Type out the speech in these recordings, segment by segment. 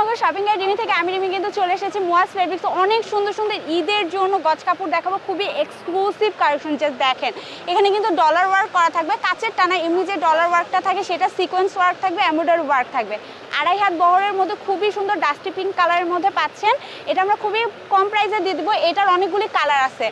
Your shopping guide Rimi থেকে আমি রিমি কিন্তু চলে এসেছি মুয়াজ ফেব্রিক্স। অনেক সুন্দর সুন্দর ঈদের জন্য গজ কাপড় দেখাবো, খুবই এক্সক্লুসিভ কালেকশন। জাস্ট দেখেন এখানে কিন্তু ডলার ওয়ার্ক করা থাকবে, কাচের টানা এমনি যে ডলার ওয়ার্কটা থাকে সেটা সিকোয়েন্স ওয়ার্ক থাকবে, এমব্রয়ডারি ওয়ার্ক থাকবে। 2.5 হাত বহরের মধ্যে খুবই সুন্দর ডাস্টি পিঙ্ক কালারের মধ্যে পাচ্ছেন। এটা আমরা খুবই কম প্রাইসে দিয়ে দেবো। এটার অনেকগুলি কালার আছে।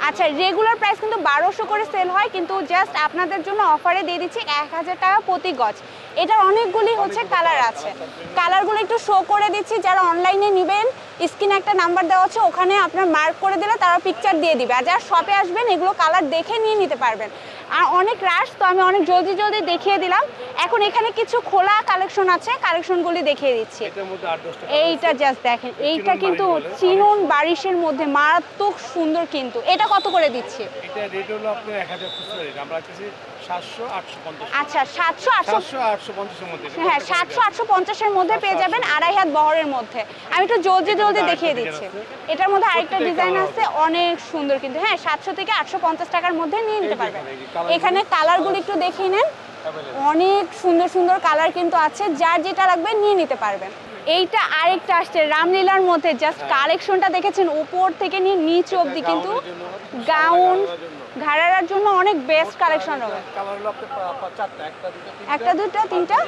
আচ্ছা, রেগুলার প্রাইস কিন্তু 1200 করে সেল হয়, কিন্তু জাস্ট আপনাদের জন্য অফারে দিয়ে দিচ্ছি 1000 টাকা প্রতি গজ। এটার অনেকগুলি হচ্ছে কালার আছে, কালারগুলো একটু শো করে দিচ্ছি। যারা অনলাইনে নেবেন স্ক্রিনে একটা নাম্বার দেওয়া আছে, ওখানে আপনার মার্ক করে দিলে তারা পিকচার দিয়ে দিবে। আর যারা শপে আসবেন এগুলো কালার দেখে নিয়ে নিতে পারবেন। আর অনেক রাশ, তো আমি অনেক জলদি জলদি দেখিয়ে দিলাম। এখন এখানে কিছু খোলা কালেকশন আছে, কালেকশনগুলি দেখিয়ে দিচ্ছি। এইটা জাস্ট দেখেন, এইটা কিন্তু চিনন বারিশের মধ্যে মারাত্মক সুন্দর। কিন্তু এটা কত করে দিচ্ছি? এটা রেট হলো আপনার 1000 খুচরা রেট, আমরা রাখছি 700 850। আচ্ছা, 700 850 এর মধ্যে। হ্যাঁ, 700 850 এর মধ্যে পেয়ে যাবেন 2.5 হাত বহরের মধ্যে। আমি একটু জলদি জলদি দেখিয়ে দিচ্ছি। এটার মধ্যে আরেকটা ডিজাইন আছে, অনেক সুন্দর কিন্তু। হ্যাঁ, 700 থেকে 850 টাকার মধ্যে নিয়ে নিতে পারবেন। এখানে কালারগুলো একটু দেখিয়ে নেন, অনেক সুন্দর সুন্দর কালার কিন্তু আছে। যার যেটা লাগবে নিয়ে নিতে পারবেন। এইটা আরেকটা আসছে রামলীলার মধ্যে। জাস্ট কালেকশনটা দেখেছেন উপর থেকে নিয়ে নিচ অবধি, কিন্তু গাউন ঘাড়ার জন্য অনেক বেস্ট কালেকশন হবে। একটা দুটো তিনটা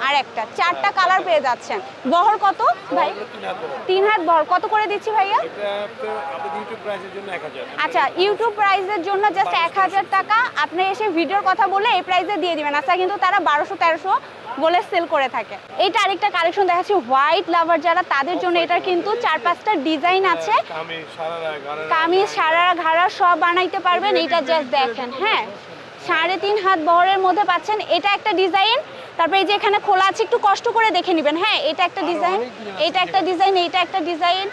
আর একটা 4টা কালার পেয়ে যাচ্ছেন। বহর কত ভাই? 3 হাত বহর। কত করে দিচ্ছি ভাইয়া? আচ্ছা, ইউটিউব প্রাইসের জন্য জাস্ট 1000 টাকা। আপনি এসে ভিডিওর কথা বলে এই প্রাইসে দিয়ে দিবেন। আচ্ছা, কিন্তু তারা 1200 1300 বলে সেল করে থাকে। এইটা আরেকটা কালেকশন দেখাচ্ছি হোয়াইট লাভার যারা, তাদের জন্য। এটার কিন্তু 4-5টা ডিজাইন আছে, কামিজ সারারা ঘাড়া সব বানাইতে পারবেন। এইটা জাস্ট দেখেন। হ্যাঁ, 3.5 হাত বহরের মধ্যে পাচ্ছেন। এটা একটা ডিজাইন। তারপরে এই যে এখানে খোলা আছে, একটু কষ্ট করে দেখে নেবেন। হ্যাঁ, এটা একটা ডিজাইন, এটা একটা ডিজাইন, এইটা একটা ডিজাইন,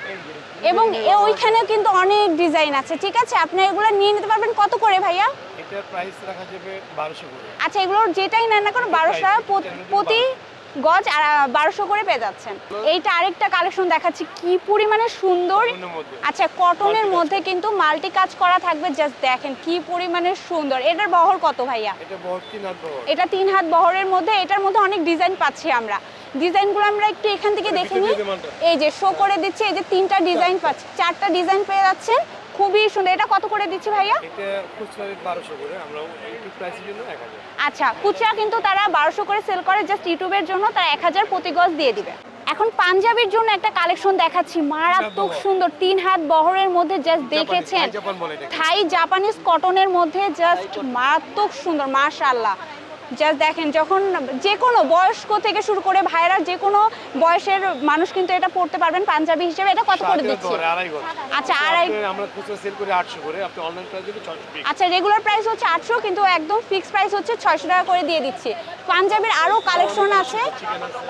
এবং ওইখানেও কিন্তু অনেক ডিজাইন আছে। ঠিক আছে, আপনি এগুলো নিয়ে নিতে পারবেন। কত করে ভাইয়া? এটার প্রাইস রাখা যাবে 1200 করে। আচ্ছা, এগুলোর যেটাই নেন না কোনো 1200 টাকা প্রতি গজ, আর 1200 করে পেয়ে যাচ্ছেন। এইটা আরেকটা কালেকশন দেখাচ্ছি, কি পরিমাণে সুন্দর। আচ্ছা, কটনের মধ্যে কিন্তু মাল্টি কাজ করা থাকবে। জাস্ট দেখেন কি পরিমাণে সুন্দর। এটার বহর কত ভাইয়া? এটা বহর 3 হাত বহর। এটা 3 হাত বহরের মধ্যে। এটার মধ্যে অনেক ডিজাইন পাচ্ছি আমরা। ডিজাইনগুলো আমরা একটু এখান থেকে দেখে নিই। এই যে শো করে দিচ্ছি, এই যে 3টা ডিজাইন পাচ্ছি, 4টা ডিজাইন পেয়ে যাচ্ছেন। খুবই সুন্দর। এটা কত করে দিচ্ছি ভাইয়া? এটা খুচরা রেট 1200 করে, আমরা ইউটিউব প্রাইসের জন্য 1000। আচ্ছা, খুচরা কিন্তু তারা 1200 করে সেল করে, জাস্ট ইউটিউবের জন্য তারা 1000 প্রতি গজ দিয়ে দিবে। এখন পাঞ্জাবির জন্য একটা কালেকশন দেখাচ্ছি, মারাত্মক সুন্দর। 3 হাত বহরের মধ্যে জাস্ট দেখেছেন, থাই জাপানিজ কটনের মধ্যে জাস্ট মারাত্মক সুন্দর। মাশাআল্লাহ, জাস্ট দেখেন। যখন যে কোনো বয়স্ক থেকে শুরু করে ভাইরা যে কোনো বয়সের মানুষ কিন্তু এটা পড়তে পারবেন পাঞ্জাবি হিসেবে। এটা কত করে দিচ্ছি? আচ্ছা, আমরা খুচরা সেল করি 800 করে, আপনি অনলাইন প্রাইস দিলে 600। আচ্ছা, রেগুলার প্রাইস হচ্ছে 800, কিন্তু একদম ফিক্সড প্রাইস হচ্ছে 600 টাকা করে দিয়ে দিচ্ছি। পাঞ্জাবির আরো কালেকশন আছে,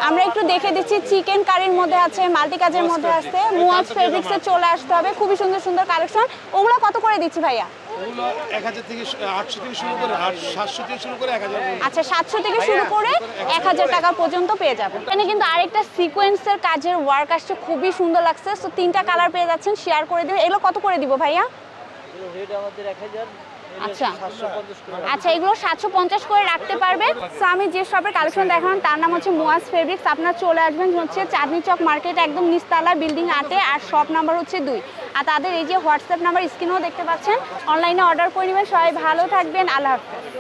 আমরা একটু দেখে দিচ্ছি। চিকেন কারির মধ্যে আছে, মাল্টি কাজের মধ্যে আছে। মুয়াজ ফেব্রিক্সে চলে আসতে হবে, খুবই সুন্দর সুন্দর কালেকশন। ওগুলো কত করে দিচ্ছি ভাইয়া? ওগুলো 1000 থেকে 800 থেকে শুরু করে, 700 থেকে শুরু করে 1000। আচ্ছা, 700 থেকে শুরু করে 1000 টাকা পর্যন্ত পেয়ে যাবেন। এখানে কিন্তু আরেকটা সিকোয়েন্সের কাজের ওয়ার্ক আসছে, খুবই সুন্দর লাগছে। সো 3টা কালার পেয়ে যাচ্ছেন, শেয়ার করে দিবেন। এগুলো কত করে দিব ভাইয়া? রেট আমাদের 1000। আচ্ছা আচ্ছা, এগুলো 750 করে রাখতে পারবে। সো আমি যে শপের কালেকশন দেখালাম তার নাম হচ্ছে মুয়াজ ফেব্রিক্স। আপনারা চলে আসবেন হচ্ছে চাঁদনি চক মার্কেট, একদম নিচতলা বিল্ডিং 8-এ, আর শপ নাম্বার হচ্ছে 2। আর তাদের এই যে হোয়াটসঅ্যাপ নাম্বার স্ক্রিনেও দেখতে পাচ্ছেন, অনলাইনে অর্ডার করে নেবেন। সবাই ভালো থাকবেন, আল্লাহ হাফেজ।